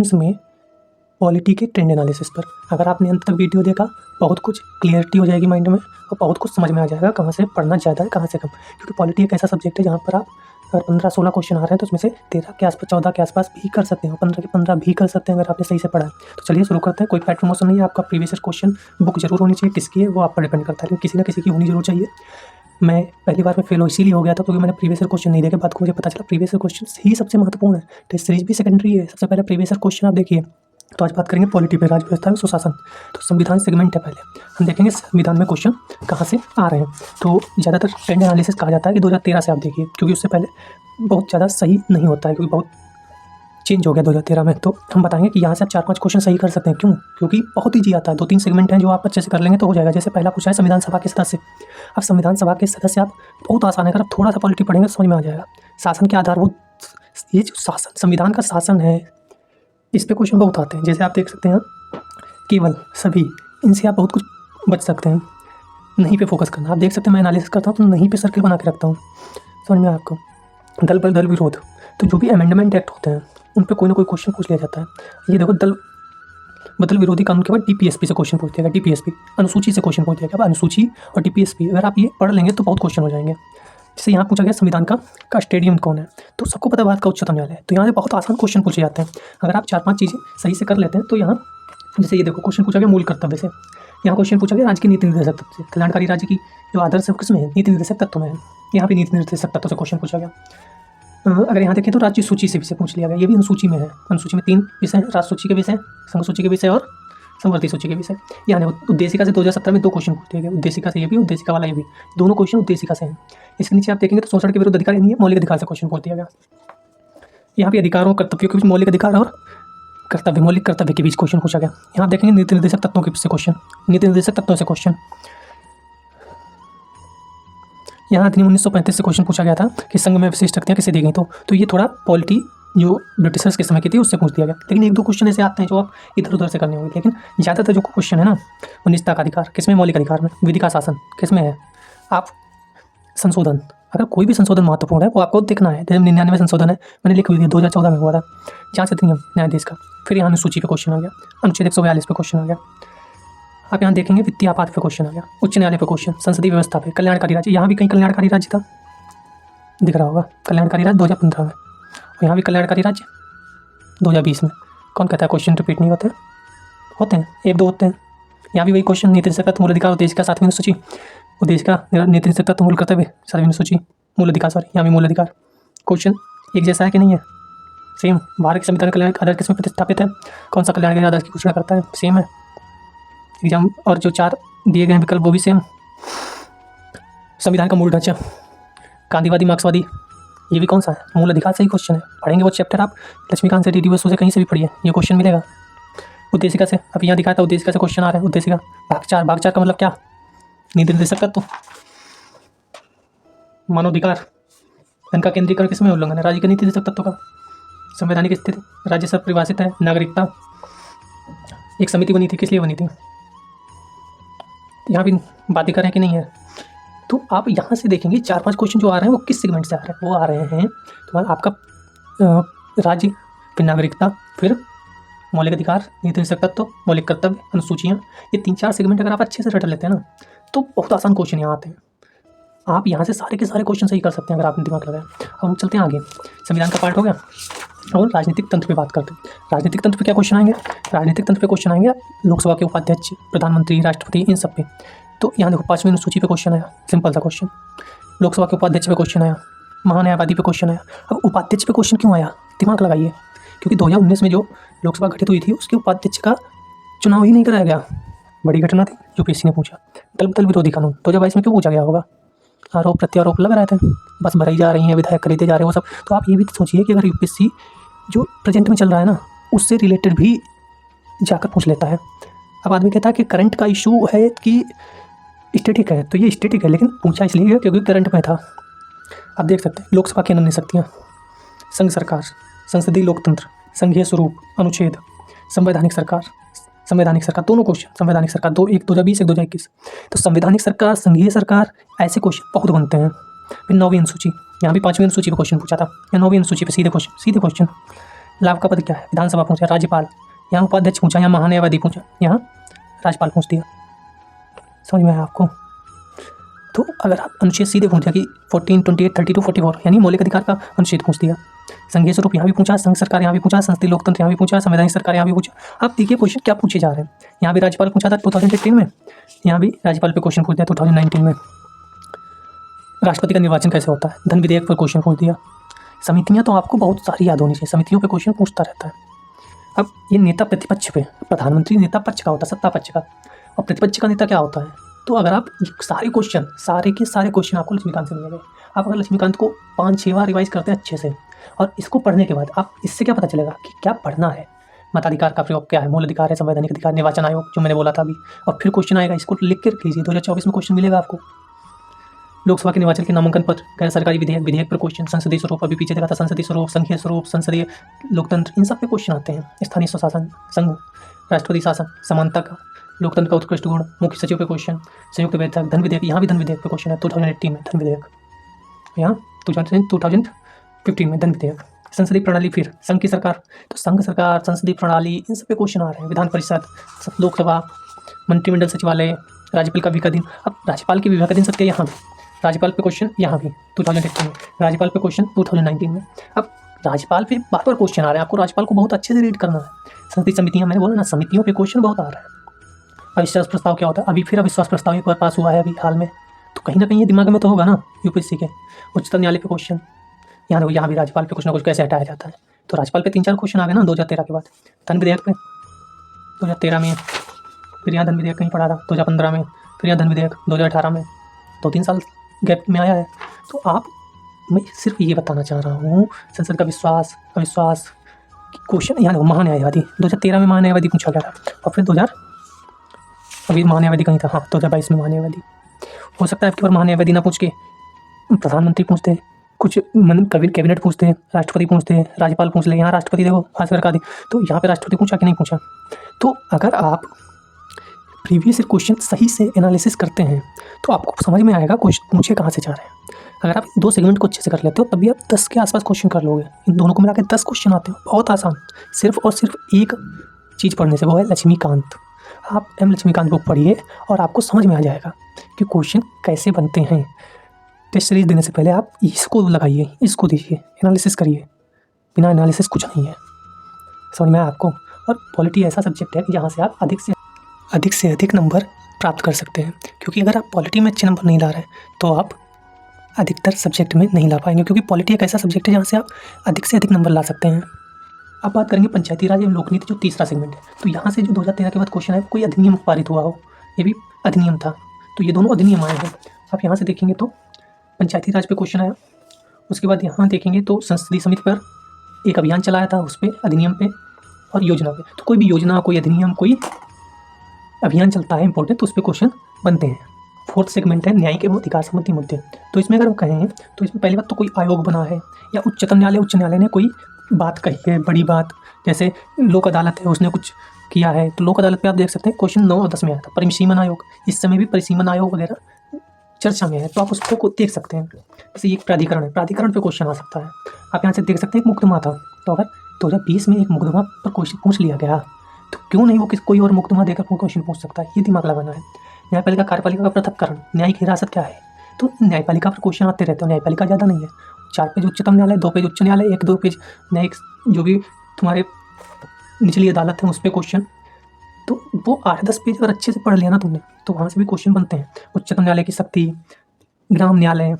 में पॉलिटी के trend analysis पर। अगर आपने अंत तक वीडियो देखा, बहुत कुछ क्लियरिटी हो जाएगी माइंड में और बहुत कुछ समझ में आ जाएगा कहाँ से पढ़ना ज़्यादा है, कहाँ से कम। क्योंकि पॉलिटी एक ऐसा सब्जेक्ट है जहाँ पर आप अगर 15-16 क्वेश्चन आ रहे हैं तो उसमें से 13 के आसपास, 14 के आसपास भी कर सकते हो, 15 के 15 भी कर सकते हैं अगर आपने सही से पढ़ा है। तो चलिए शुरू करते हैं। कोई पेड प्रमोशन नहीं है, आपका प्रीवियस ईयर क्वेश्चन बुक जरूर होनी चाहिए। किसकी है वो आप पर डिपेंड करता है, लेकिन किसी ना किसी की होनी जरूर चाहिए। मैं पहली बार में फेल इसीलिए हो गया था क्योंकि मैंने प्रीवियस ईयर क्वेश्चन नहीं देखे। बाद को मुझे पता चला प्रीवियस ईयर क्वेश्चन ही सबसे महत्वपूर्ण है, टेस्ट सीरीज भी सेकेंडरी है। सबसे पहले प्रीवियस ईयर क्वेश्चन आप देखिए। तो आज बात करेंगे पॉलिटी पे, राज्य व्यवस्था में सुशासन। तो संविधान सेगमेंट है, पहले हम देखेंगे संविधान में क्वेश्चन कहाँ से आ रहे हैं। तो ज़्यादातर ट्रेंड एनालिसिस कहा जाता है कि 2013 से आप देखिए, क्योंकि उससे पहले बहुत ज़्यादा सही नहीं होता है, क्योंकि बहुत चेंज हो गया 2013 में। तो हम बताएंगे कि यहाँ से आप 4-5 क्वेश्चन सही कर सकते हैं। क्यों? क्योंकि बहुत ईजी आता है। 2-3 सेगमेंट हैं जो आप अच्छे से कर लेंगे तो हो जाएगा। जैसे पहला पूछा है संविधान सभा के सदस्य। अब संविधान सभा के सदस्य आप बहुत आसान है, अगर आप थोड़ा सा पॉलिटी पढ़ेंगे तो समझ में आ जाएगा। शासन के आधारभूत, ये जो शासन, संविधान का शासन है, इस पे क्वेश्चन बहुत आते हैं। जैसे आप देख सकते हैं केवल, सभी, इनसे आप बहुत कुछ बच सकते हैं। नहीं पे फोकस करना। आप देख सकते हैं मैं एनालिसिस करता हूँ तो नहीं पे सर्किल बना के रखता हूँ, समझ में आपको। दल बल दल विरोध, तो जो भी अमेंडमेंट एक्ट होते हैं उन पे कोई ना कोई क्वेश्चन पूछ लिया जाता है। ये देखो, दल बदल विरोधी कानून के बाद डीपीएसपी से क्वेश्चन पूछ दिया गया। डीपीएसपी अनुसूची से क्वेश्चन पूछ दिया गया। अब अनुसूची और डीपीएसपी अगर आप ये पढ़ लेंगे तो बहुत क्वेश्चन हो जाएंगे। जैसे यहाँ पूछा गया संविधान का स्टेडियम कौन है, तो सबको पता है भारत का उच्चतम न्यायालय है। तो यहाँ से बहुत आसान क्वेश्चन पूछे जाते हैं। अगर आप 4-5 चीज़ें सही से कर लेते हैं तो यहाँ, जैसे ये देखो क्वेश्चन पूछा गया मूल कर्तव्य से। यहाँ क्वेश्चन पूछा गया राज्य की नीति निर्देशक तत्व से। कल्याणकारी राज्य की जो आदर्श है वो किसमें है? नीति निर्देशक तत्व में है। यहाँ पे नीति निर्देशक तत्व से क्वेश्चन पूछा गया। अगर यहाँ देखें तो राज्य सूची से विषय पूछ लिया गया। ये भी अनुसूची में है। अनुसूची में 3 विषय हैं, राज्य सूची के विषय, संघ सूची के विषय और समवर्ती सूची के विषय। यहाँ उद्देशिका से 2017 में 2 क्वेश्चन पूछ दिए गए। उद्देशिका से ये भी, उद्देशिका वाला ये भी, दोनों क्वेश्चन उद्देशिका से हैं। इसके नीचे आप देखेंगे तो शोषण के विरुद्ध अधिकार नहीं है, मौलिक अधिकार से क्वेश्चन पूछ दिया गया। यहाँ पे अधिकारों कर्तव्यों के बीच, मौलिक अधिकार और कर्तव्य, मौलिक कर्तव्य के बीच क्वेश्चन पूछा गया। यहाँ देखेंगे नीति निर्देशक तत्वों के से क्वेश्चन, नीति निर्देशक तत्वों से क्वेश्चन। यहाँ अधिनियम 1935 से क्वेश्चन पूछा गया था कि संघ में विशिष्ट शक्तियाँ किसे दी गई। तो ये थोड़ा पॉलिटी जो ब्रिटिशर्स के समय की थी उससे पूछ दिया गया। लेकिन 1-2 क्वेश्चन ऐसे आते हैं जो आप इधर उधर से करने होंगे। लेकिन ज़्यादातर जो क्वेश्चन है ना, वो निजता का अधिकार किसमें, मौलिक अधिकार में। विधि का शासन किसमें है। आप संशोधन, अगर कोई भी संशोधन महत्वपूर्ण है वो आपको देखना है। जैसे 99 संशोधन है, मैंने लिख भी दिया, 2014 में हुआ था, जांच अधिनियम न्यायाधीश का। फिर यहाँ अनुसूची पे क्वेश्चन आ गया, अनुच्छेद 142 पे क्वेश्चन आ गया। आप यहाँ देखेंगे वित्तीय आपात पे क्वेश्चन आ गया, उच्च न्यायालय पे क्वेश्चन, संसदीय व्यवस्था पे, कल्याणकारी राज्य। यहाँ भी कहीं कल्याणकारी राज्य था, दिख रहा होगा, कल्याणकारी राज्य 2015 में। और यहाँ भी कल्याणकारी राज्य 2020 में। कौन कहता है क्वेश्चन रिपीट नहीं होते? होते हैं, 1-2 होते हैं। यहाँ भी वही क्वेश्चन, नीति निर्देशक तत्व, मूल अधिकार, उद्देश्य का 7वीं अनुसूची, उद्देश्य का, नीति निर्देशक तत्व, मूल कर्तव्य 7वीं अनुसूची, मूल अधिकार, सॉरी यहाँ भी मूल अधिकार। क्वेश्चन एक जैसा है कि नहीं है? सेम। भारत के संविधान कल्याण आधार किसमें प्रतिस्थापित है? कौन सा कल्याणकारी आधार की घोषणा करता है? सेम है एग्जाम। और जो 4 दिए गए हैं विकल्प वो भी सेम। संविधान का मूल ढांचा, गांधीवादी, मार्क्सवादी, ये भी कौन सा है? मूल अधिकार से ही क्वेश्चन है। पढ़ेंगे वो चैप्टर आप लक्ष्मीकांत से, डी.डी. बसु से, कहीं से भी पढ़िए, ये क्वेश्चन मिलेगा। उद्देशिका से, अब यहाँ दिखाया था उद्देशिका से क्वेश्चन आ रहा है। उद्देशिका भाग 4 का मतलब क्या? नीति निर्देशक तत्व, मानवाधिकार, धन का केंद्रीकरण किसमें उल्लंघन है? राज्य के नीति निर्देशक तत्व का। संवैधानिक स्थिति, राज्य सब परिभाषित है। नागरिकता, एक समिति बनी थी, किस लिए बनी थी? यहाँ भी बातें करें कि नहीं है? तो आप यहाँ से देखेंगे 4-5 क्वेश्चन जो आ रहे हैं वो किस सेगमेंट से आ रहे हैं। वो आ रहे हैं तो आपका राज्य, फिर नागरिकता, फिर मौलिक अधिकार, नीति निर्देशक तत्व, मौलिक कर्तव्य, अनुसूचियाँ। ये 3-4 सेगमेंट अगर आप अच्छे से रट लेते हैं ना तो बहुत आसान क्वेश्चन यहाँ आते हैं। आप यहाँ से सारे के सारे क्वेश्चन सही कर सकते हैं अगर आपने दिमाग लगाया। अब हम चलते हैं आगे। संविधान का पार्ट हो गया और राजनीतिक तंत्र पे बात करते हैं। राजनीतिक तंत्र पे क्या क्वेश्चन आएंगे? राजनीतिक तंत्र पे क्वेश्चन आएंगे लोकसभा के उपाध्यक्ष, प्रधानमंत्री, राष्ट्रपति, इन सब पे। तो यहाँ देखो 5वीं अनुसूची पे क्वेश्चन आया, सिंपल सा क्वेश्चन। लोकसभा के उपाध्यक्ष पे क्वेश्चन आया, महान्यायवादी पे क्वेश्चन आया। अब उपाध्यक्ष पे क्वेश्चन क्यों आया? दिमाग लगाइए, क्योंकि 2019 में जो लोकसभा गठित हुई थी उसके उपाध्यक्ष का चुनाव ही नहीं कराया गया। बड़ी घटना थी जो पीएससी ने पूछा। दल विरोधी कानून 2022 में क्यों पूछा गया होगा? आरोप प्रत्यारोप लग रहे थे, बस भराई जा रही हैं, विधायक खरीदे जा रहे हैं वो सब। तो आप ये भी सोचिए कि अगर यूपीएससी जो प्रेजेंट में चल रहा है ना उससे रिलेटेड भी जाकर पूछ लेता है। अब आदमी कहता है कि करंट का इशू है कि स्टैटिक है, तो ये स्टैटिक है, लेकिन पूछा इसलिए है क्योंकि करंट में था। आप देख सकते हैं लोकसभा की अनन्य शक्तियाँ, संघ सरकार, संसदीय लोकतंत्र, संघीय स्वरूप, अनुच्छेद, संवैधानिक सरकार, दोनों क्वेश्चन। संवैधानिक सरकार 2020, 2021। तो संवैधानिक सरकार, संघीय सरकार, ऐसे क्वेश्चन बहुत बनते हैं। फिर 9वीं अनुसूची, यहाँ भी 5वीं अनुसूची पे क्वेश्चन पूछा था, या 9वीं अनुसूची पे सीधे क्वेश्चन। लाभ का पद क्या है? विधानसभा पूछा, राज्यपाल। यहाँ उपाध्यक्ष पूछा, यहाँ महान्यायवादी पूछा, यहाँ राज्यपाल पूछ दिया। समझ में आया आपको? तो अगर आप अनुच्छेद सीधे पूछा कि 14, 28, 32, 44 यानी मौलिक अधिकार का अनुच्छेद पूछ दिया। संघीय स्वरूप यहाँ भी पूछा, संघ सरकार यहाँ भी पूछा, संसदीय लोकतंत्र यहाँ भी पूछा, संवैधानिक सरकार यहाँ भी पूछा। आप देखिए क्वेश्चन क्या पूछे जा रहे हैं। यहाँ भी राज्यपाल पूछा था 2018 में, यहाँ भी राज्यपाल पे क्वेश्चन पूछ दिया 2019 में। राष्ट्रपति का निर्वाचन कैसे होता है, धन विधेयक पर क्वेश्चन पूछ दिया। समितियाँ तो आपको बहुत सारी याद होनी चाहिए, समितियों पे क्वेश्चन पूछता रहता है। अब ये नेता प्रतिपक्ष पे, प्रधानमंत्री नेता पक्ष का होता है, सत्ता पक्ष का, और प्रतिपक्ष का नेता क्या होता है। तो अगर आप सारे क्वेश्चन, सारे के सारे क्वेश्चन आपको लक्ष्मीकांत से मिलेंगे। आप अगर लक्ष्मीकांत को 5-6 बार रिवाइज करते हैं अच्छे से, और इसको पढ़ने के बाद आप इससे क्या पता चलेगा कि क्या पढ़ना है। मताधिकार का प्रयोग क्या है, मूल अधिकार है, संवैधानिक अधिकार, निर्वाचन आयोग जो मैंने बोला था अभी, और फिर क्वेश्चन आएगा, इसको लिख के रख लीजिए। 2024 में क्वेश्चन मिलेगा आपको। लोकसभा के निर्वाचन के नामांकन पत्र, गैर सरकारी विधेयक, विधेयक पर क्वेश्चन, संसदीय स्वरूप, अभी पीछे देखा था संसदीय स्वरूप, संघीय स्वरूप, संसदीय लोकतंत्र, इन सब पे क्वेश्चन आते हैं। स्थानीय स्वशासन, संघ, राष्ट्रपति शासन, समानता का, लोकतंत्र का उत्कृष्ट गुण, मुख्य सचिव पे क्वेश्चन, संयुक्त बैठक, धन विधेयक, यहाँ भी धन विधेयक पे क्वेश्चन है 2018 में, धन विधेयक, यहाँ 2015 में धन विधेयक। संसदीय प्रणाली, फिर संघ की सरकार, तो संघ सरकार, संसदीय प्रणाली, इन सब पे क्वेश्चन आ रहे हैं। विधान परिषद, लोकसभा, मंत्रिमंडल सचिवालय, राज्यपाल का विभाग दिन। अब राज्यपाल के विभाग दिन सकते हैं यहाँ भी, राज्यपाल पे क्वेश्चन यहाँ भी 2018 में, राज्यपाल पे क्वेश्चन 2019 में। अब राज्यपाल पे बार बार क्वेश्चन आ रहे हैं, आपको राज्यपाल को बहुत अच्छे से रीड करना है। संसदीय समितियाँ, मैंने बोला ना, समितियों पे क्वेश्चन बहुत आ रहा है। अविश्वास प्रस्ताव क्या होता है, अभी फिर अविश्वास प्रस्ताव एक बार पास हुआ है अभी हाल में, तो कहीं ना कहीं ये दिमाग में तो होगा ना यूपीएससी के। उच्चतम न्यायालय पे क्वेश्चन, यहाँ देखो, यहाँ भी राज्यपाल पे कुछ ना कुछ कैसे हटाया जाता है। तो राज्यपाल पे 3-4 क्वेश्चन आ गए ना 2013 के बाद। धन विधेयक पे 2013 में, फिर यहाँ धन विधेयक कहीं पढ़ा था 2015 में, फिर यहाँ धन विधेयक 2018 में, 2-3 साल गैप में आया है। तो आप, मैं सिर्फ ये बताना चाह रहा हूँ, संसद का विश्वास अविश्वास क्वेश्चन, यहाँ देखो, महान्यायवादी 2013 में महान्यायवादी पूछा गया था, और फिर अभी महान्यायवादी कहीं था, हाँ 2022 में महान्यायवादी। हो सकता है आपके बार महान्यायवादी ना पूछ के प्रधानमंत्री पूछते, कुछ कैबिनेट पूछते, राष्ट्रपति पूछते, राज्यपाल पूछ ले। यहाँ राष्ट्रपति देखो, खासकर का, तो यहाँ पे राष्ट्रपति पूछा कि नहीं पूछा। तो अगर आप प्रीवियस क्वेश्चन सही से एनालिसिस करते हैं तो आपको समझ में आएगा क्वेश्चन पूछे कहाँ से जा रहे हैं। अगर आप 2 सेगमेंट को अच्छे से कर लेते हो तभी आप 10 के आसपास क्वेश्चन कर लोगे। इन दोनों को मिला के 10 क्वेश्चन आते हैं, बहुत आसान, सिर्फ और सिर्फ एक चीज़ पढ़ने से, वो है लक्ष्मीकांत। आप एम लक्ष्मीकांत बुक पढ़िए और आपको समझ में आ जाएगा कि क्वेश्चन कैसे बनते हैं। टेस्ट सीरीज देने से पहले आप इसको लगाइए, इसको दीजिए, एनालिसिस करिए। बिना एनालिसिस कुछ नहीं है। समझ में आया आपको? और पॉलिटी ऐसा सब्जेक्ट है कि जहाँ से आप अधिक से अधिक नंबर प्राप्त कर सकते हैं, क्योंकि अगर आप पॉलिटी में अच्छे नंबर नहीं ला रहे तो आप अधिकतर सब्जेक्ट में नहीं ला पाएंगे, क्योंकि पॉलिटी एक ऐसा सब्जेक्ट है जहाँ से आप अधिक से अधिक नंबर ला सकते हैं। अब बात करेंगे पंचायती राज एवं लोक नीति, जो तीसरा सेगमेंट है। तो यहाँ से जो 2013 के बाद क्वेश्चन है, कोई अधिनियम पारित हुआ हो, ये भी अधिनियम था, तो ये दोनों अधिनियम आए हैं। आप यहाँ से देखेंगे तो पंचायती राज पे क्वेश्चन आया, उसके बाद यहाँ देखेंगे तो संसदीय समिति पर एक अभियान चलाया था, उस पर, अधिनियम पे और योजना पे। तो कोई भी योजना, कोई अधिनियम, कोई अभियान चलता है इंपॉर्टेंट, तो उस पर क्वेश्चन बनते हैं। 4th सेगमेंट है न्यायिक एवं अधिकार संबंधी मुद्दे। तो इसमें अगर हम कहें तो इसमें पहली बात तो कोई आयोग बना है, या उच्च न्यायालय ने कोई बात कही है, बड़ी बात, जैसे लोक अदालत है, उसने कुछ किया है। तो लोक अदालत पे आप देख सकते हैं क्वेश्चन 9 और 10 में आया था। परिसीमन आयोग, इस समय भी परिसीमन आयोग वगैरह चर्चा में है, तो आप उसको देख सकते हैं। जैसे एक प्राधिकरण है, प्राधिकरण पे क्वेश्चन आ सकता है। आप यहाँ से देख सकते हैं एक मुकदमा था, तो अगर 2020 में एक मुकदमा पर क्वेश्चन पूछ लिया गया तो क्यों नहीं वो कोई और मुकदमा देकर क्वेश्चन पूछ सकता है। ये दिमाग लगाना है। न्यायपालिका कार्यपालिका का पृथक्करण, न्यायिक हिरासत क्या है, तो न्यायपालिका पर क्वेश्चन आते रहते हैं। न्यायपालिका ज़्यादा नहीं है, 4 पेज उच्चतम न्यायालय, 2 पेज उच्च न्यायालय, 1-2 पेज न्यायिक, जो भी तुम्हारे निचली अदालत है उस पर क्वेश्चन। तो वो 8-10 पेज अगर अच्छे से पढ़ लिया ना तुमने, तो वहाँ से भी क्वेश्चन बनते हैं। उच्चतम न्यायालय की शक्ति, ग्राम न्यायालय,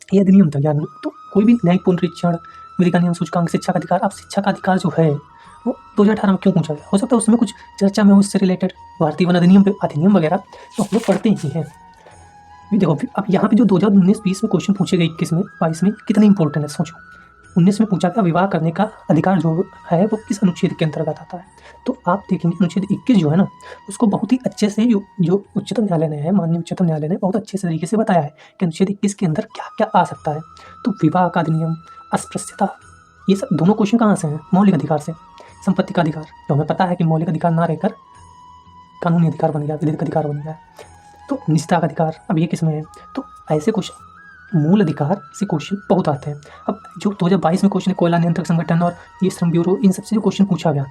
ये अधिनियम था ज्ञान। तो कोई भी न्यायिक पुनरीक्षण, विधि का नियम सूचकांक, शिक्षा का अधिकार। अब शिक्षा का अधिकार जो है वो 2018 में क्यों पूछा गया, हो सकता है उसमें कुछ चर्चा में हो इससे रिलेटेड, भारतीय वन अधिनियम पे, अधिनियम वगैरह तो हम लोग पढ़ते ही हैं। भी देखो, अब यहाँ पे जो 2019-20 में क्वेश्चन पूछे गए, 21 में, 22 में, कितने इंपॉर्टेंट है सोचो। 19 में पूछा था विवाह करने का अधिकार जो है वो किस अनुच्छेद के अंतर्गत आता है। तो आप देखेंगे अनुच्छेद 21 जो है ना, उसको बहुत ही अच्छे से जो उच्चतम न्यायालय ने है, माननीय उच्चतम न्यायालय ने बहुत अच्छे से तरीके से बताया है कि अनुच्छेद 21 के अंदर क्या क्या आ सकता है। तो विवाह का अधिनियम, अस्पृश्यता, ये सब दोनों क्वेश्चन कहाँ से हैं, मौलिक अधिकार से। संपत्ति का अधिकार, जो हमें पता है कि मौलिक अधिकार ना रहकर कानूनी अधिकार बन गया, विधिक अधिकार बन गया। तो निजता का अधिकार, अब ये किस में है। तो ऐसे क्वेश्चन मूल अधिकार से क्वेश्चन बहुत आते हैं। अब जो 2022 में क्वेश्चन है कोयला नियंत्रक संगठन और ये श्रम ब्यूरो, इन सबसे जो क्वेश्चन पूछा गया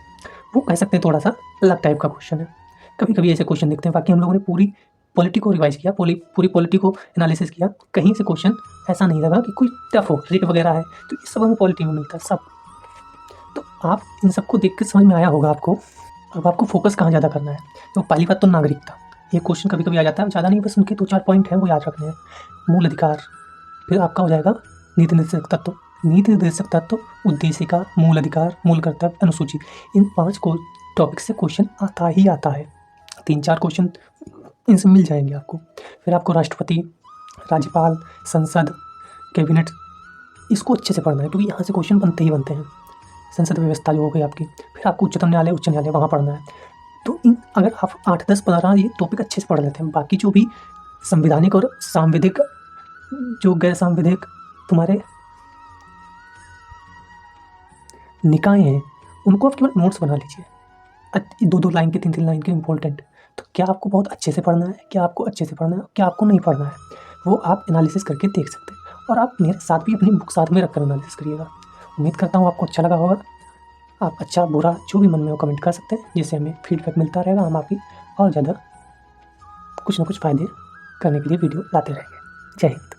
वो कह सकते हैं थोड़ा सा अलग टाइप का क्वेश्चन है। कभी कभी ऐसे क्वेश्चन दिखते हैं। बाकी हम लोगों ने पूरी पॉलिटी को रिवाइज किया, पूरी पॉलिटी को एनालिसिस किया, कहीं से क्वेश्चन ऐसा नहीं लगा कि कोई टफ हो, रिट वगैरह है, तो ये सब हमें पॉलिटी में मिलता है सब। तो आप इन सबको देख के समझ में आया होगा आपको। अब आपको फोकस कहाँ ज़्यादा करना है। तो पहली बात तो नागरिकता, ये क्वेश्चन कभी कभी आ जाता है, ज़्यादा नहीं, बस उनके 2-4 पॉइंट हैं वो याद रखने हैं। मूल अधिकार, फिर आपका हो जाएगा नीति निर्देशक तत्व, नीति निर्देशक तत्व, उद्देशिका, मूल अधिकार, मूल कर्तव्य, अनुसूची। इन 5 को टॉपिक से क्वेश्चन आता ही आता है। 3-4 क्वेश्चन इनसे मिल जाएंगे आपको। फिर आपको राष्ट्रपति, राज्यपाल, संसद, कैबिनेट, इसको अच्छे से पढ़ना है क्योंकि यहाँ से क्वेश्चन बनते ही बनते हैं। संसद व्यवस्था जो हो गई आपकी, फिर आपको उच्चतम न्यायालय, उच्च न्यायालय, वहाँ पढ़ना है। तो इन अगर आप 8, 10, 15 ये टॉपिक अच्छे से पढ़ लेते हैं, बाकी जो भी संवैधानिक और सांविधिक, जो गैर सांविधिक तुम्हारे निकाय हैं, उनको आप केवल नोट्स बना लीजिए, 2-2 लाइन के, 3-3 लाइन के इंपॉर्टेंट। तो क्या आपको बहुत अच्छे से पढ़ना है, क्या आपको अच्छे से पढ़ना है, क्या आपको नहीं पढ़ना है, वो आप एनालिसिस करके देख सकते हैं। और आप मेरे साथ भी अपनी बुक साथ में रखकर एनालिसिस करिएगा। उम्मीद करता हूँ आपको अच्छा लगा होगा। आप अच्छा बुरा जो भी मन में हो कमेंट कर सकते हैं, जिससे हमें फीडबैक मिलता रहेगा। हम आपकी और ज़्यादा कुछ ना कुछ फ़ायदे करने के लिए वीडियो लाते रहेंगे। जय हिंद।